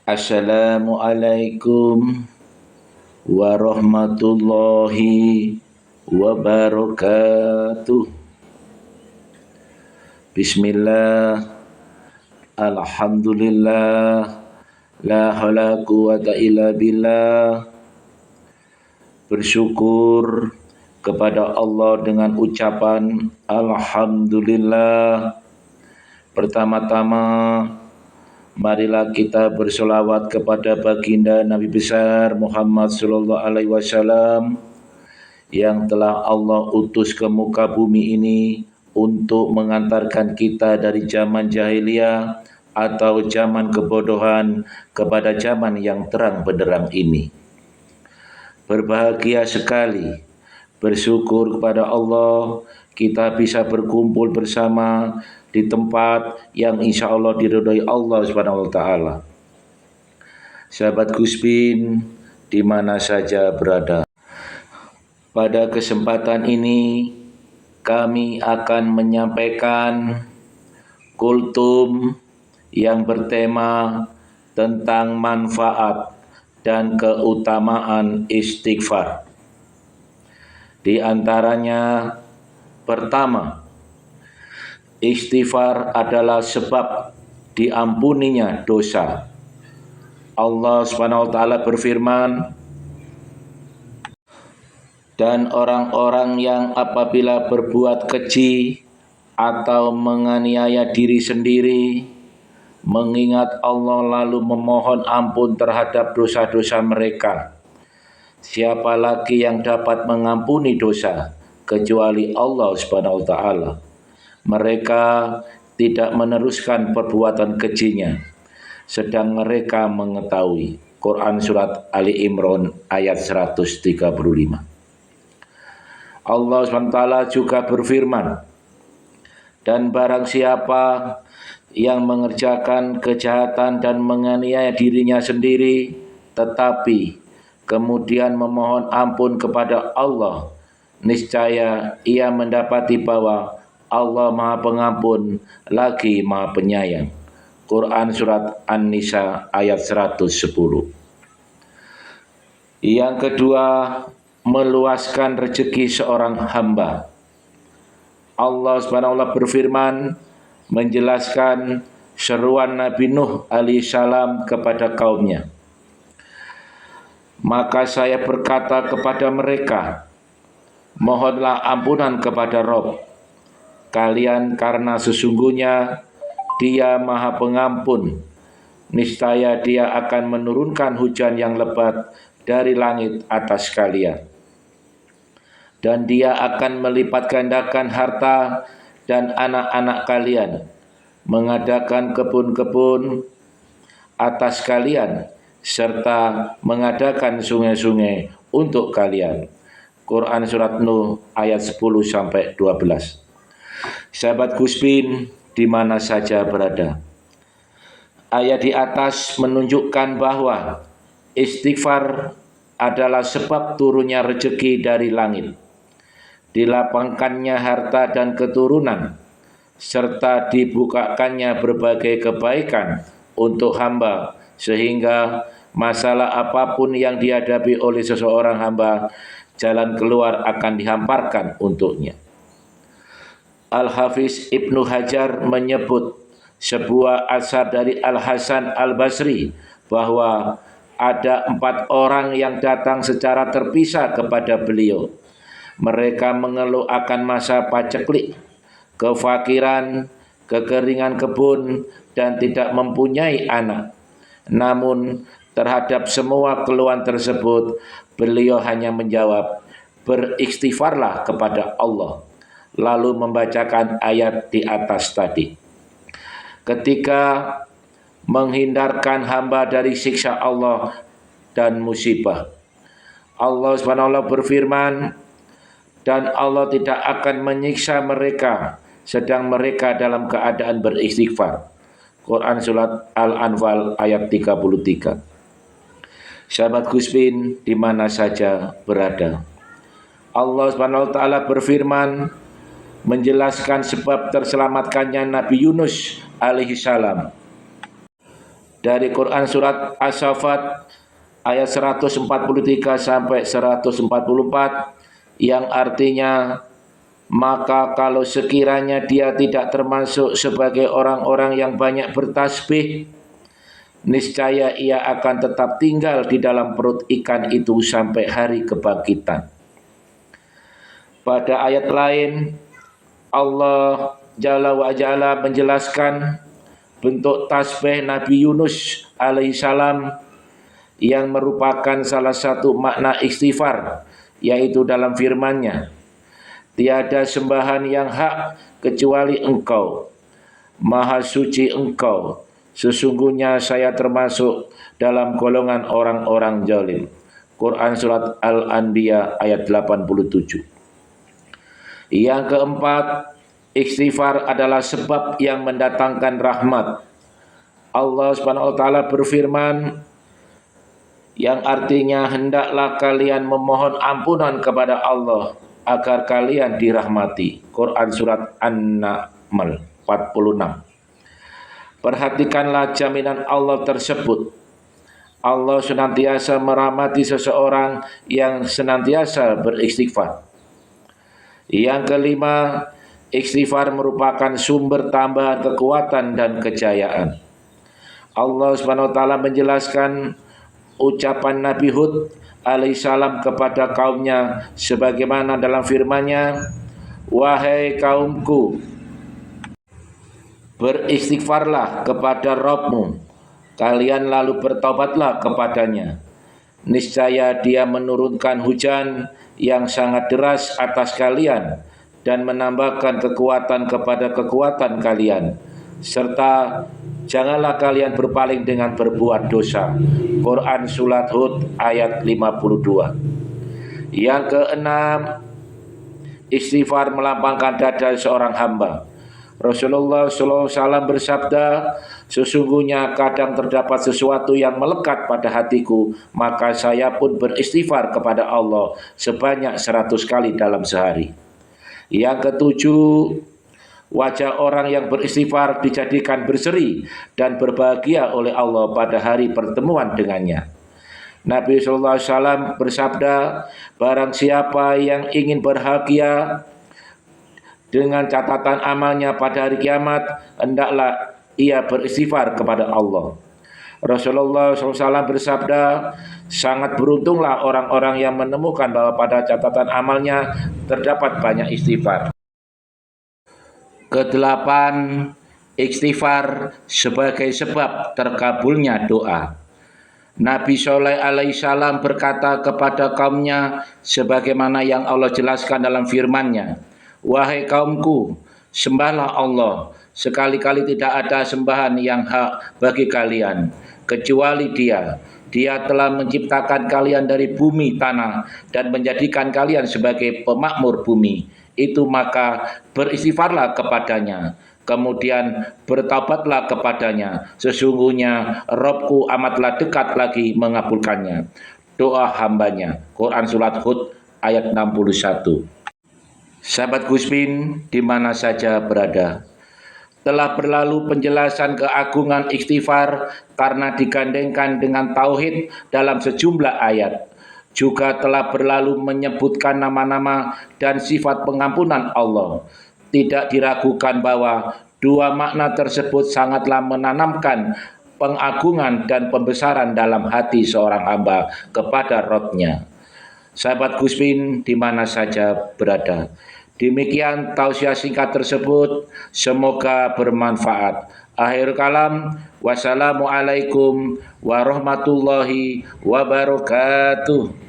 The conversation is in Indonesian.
Assalamualaikum warahmatullahi wabarakatuh. Bismillah, alhamdulillah, la haula quwata illa billah. Bersyukur kepada Allah dengan ucapan alhamdulillah. Pertama-tama, marilah kita bersolawat kepada baginda Nabi besar Muhammad sallallahu alaihi wasallam yang telah Allah utus ke muka bumi ini untuk mengantarkan kita dari zaman jahiliyah atau zaman kebodohan kepada zaman yang terang benderang ini. Berbahagia sekali, bersyukur kepada Allah kita bisa berkumpul bersama di tempat yang insya Allah diridhoi Allah Subhanahu wa taala. Sahabat Guspin di mana saja berada, pada kesempatan ini kami akan menyampaikan kultum yang bertema tentang manfaat dan keutamaan istighfar. Di antaranya, pertama, istighfar adalah sebab diampuninya dosa. Allah Subhanahu wa taala berfirman, dan orang-orang yang apabila berbuat keji atau menganiaya diri sendiri, mengingat Allah lalu memohon ampun terhadap dosa-dosa mereka, siapa lagi yang dapat mengampuni dosa kecuali Allah Subhanahu wa taala? Mereka tidak meneruskan perbuatan kejinya, sedang mereka mengetahui. Quran Surat Ali Imran ayat 135. Allah SWT juga berfirman, dan barang siapa yang mengerjakan kejahatan dan menganiaya dirinya sendiri, tetapi kemudian memohon ampun kepada Allah, niscaya ia mendapati bahwa Allah Maha Pengampun lagi Maha Penyayang. Quran Surat An-Nisa ayat 110. Yang kedua, meluaskan rezeki seorang hamba. Allah SWT berfirman menjelaskan seruan Nabi Nuh alaihissalam kepada kaumnya. Maka saya berkata kepada mereka, mohonlah ampunan kepada Rabb kalian karena sesungguhnya Dia Maha Pengampun. Niscaya Dia akan menurunkan hujan yang lebat dari langit atas kalian. Dan Dia akan melipat gandakan harta dan anak-anak kalian, mengadakan kebun-kebun atas kalian, serta mengadakan sungai-sungai untuk kalian. Quran Surat Nuh ayat 10-12. Sahabat Guspin di mana saja berada, ayat di atas menunjukkan bahwa istighfar adalah sebab turunnya rezeki dari langit, dilapangkannya harta dan keturunan, serta dibukakannya berbagai kebaikan untuk hamba, sehingga masalah apapun yang dihadapi oleh seseorang hamba, jalan keluar akan dihamparkan untuknya. Al-Hafiz Ibnu Hajar menyebut sebuah asar dari Al-Hasan Al-Basri bahwa ada 4 orang yang datang secara terpisah kepada beliau. Mereka mengeluh akan masa paceklik, kefakiran, kekeringan kebun, dan tidak mempunyai anak. Namun terhadap semua keluhan tersebut, beliau hanya menjawab, beristighfarlah kepada Allah, lalu membacakan ayat di atas tadi. Ketika menghindarkan hamba dari siksa Allah dan musibah, Allah SWT berfirman, dan Allah tidak akan menyiksa mereka sedang mereka dalam keadaan beristighfar. Quran Surat Al-Anfal ayat 33. Sahabat Guspin di mana saja berada, Allah SWT berfirman menjelaskan sebab terselamatkannya Nabi Yunus alaihissalam. dari Quran surat As-Saffat ayat 143 sampai 144 yang artinya, maka kalau sekiranya dia tidak termasuk sebagai orang-orang yang banyak bertasbih, niscaya ia akan tetap tinggal di dalam perut ikan itu sampai hari kebangkitan. Pada ayat lain, Allah Jalla wa Jalla menjelaskan bentuk tasbih Nabi Yunus alaihissalam yang merupakan salah satu makna istighfar, yaitu dalam firman-Nya, tiada sembahan yang hak kecuali Engkau, Maha suci Engkau, sesungguhnya saya termasuk dalam golongan orang-orang zalim. Quran surat Al-Anbiya ayat 87. Yang keempat, istighfar adalah sebab yang mendatangkan rahmat. Allah Subhanahu wa taala berfirman yang artinya, hendaklah kalian memohon ampunan kepada Allah agar kalian dirahmati. Quran surat An-Naml 46. Perhatikanlah jaminan Allah tersebut. Allah senantiasa merahmati seseorang yang senantiasa beristighfar. Yang kelima, istighfar merupakan sumber tambahan kekuatan dan kejayaan. Allah Subhanahu wa taala menjelaskan ucapan Nabi Hud alaihissalam kepada kaumnya sebagaimana dalam firman-Nya, wahai kaumku, beristighfarlah kepada Rabbmu, kalian lalu bertobatlah kepadanya. Niscaya dia menurunkan hujan yang sangat deras atas kalian dan menambahkan kekuatan kepada kekuatan kalian, serta janganlah kalian berpaling dengan berbuat dosa. Quran surat Hud ayat 52. Yang keenam, istighfar melapangkan dada seorang hamba. Rasulullah SAW bersabda, sesungguhnya kadang terdapat sesuatu yang melekat pada hatiku, maka saya pun beristighfar kepada Allah sebanyak 100 kali dalam sehari. Yang ketujuh, wajah orang yang beristighfar dijadikan berseri dan berbahagia oleh Allah pada hari pertemuan dengannya. Nabi SAW bersabda, barang siapa yang ingin berbahagia dengan catatan amalnya pada hari kiamat, hendaklah ia beristighfar kepada Allah. Rasulullah SAW bersabda, sangat beruntunglah orang-orang yang menemukan bahwa pada catatan amalnya terdapat banyak istighfar. Kedelapan, istighfar sebagai sebab terkabulnya doa. Nabi Shalih alaihissalam berkata kepada kaumnya sebagaimana yang Allah jelaskan dalam firman-Nya, wahai kaumku, sembahlah Allah, sekali-kali tidak ada sembahan yang hak bagi kalian kecuali Dia. Dia telah menciptakan kalian dari bumi tanah dan menjadikan kalian sebagai pemakmur bumi. Itu maka beristighfarlah kepadanya, kemudian bertaubatlah kepadanya, sesungguhnya Robku amatlah dekat lagi mengabulkannya doa hambanya. Quran surat Hud ayat 61. Sahabat Guspin di mana saja berada, telah berlalu penjelasan keagungan istighfar karena digandengkan dengan tauhid dalam sejumlah ayat. Juga telah berlalu menyebutkan nama-nama dan sifat pengampunan Allah. Tidak diragukan bahwa dua makna tersebut sangatlah menanamkan pengagungan dan pembesaran dalam hati seorang hamba kepada Rabb-Nya. Sahabat Guspin di mana saja berada, demikian tausiah singkat tersebut, semoga bermanfaat. Akhir kalam, wassalamualaikum warahmatullahi wabarakatuh.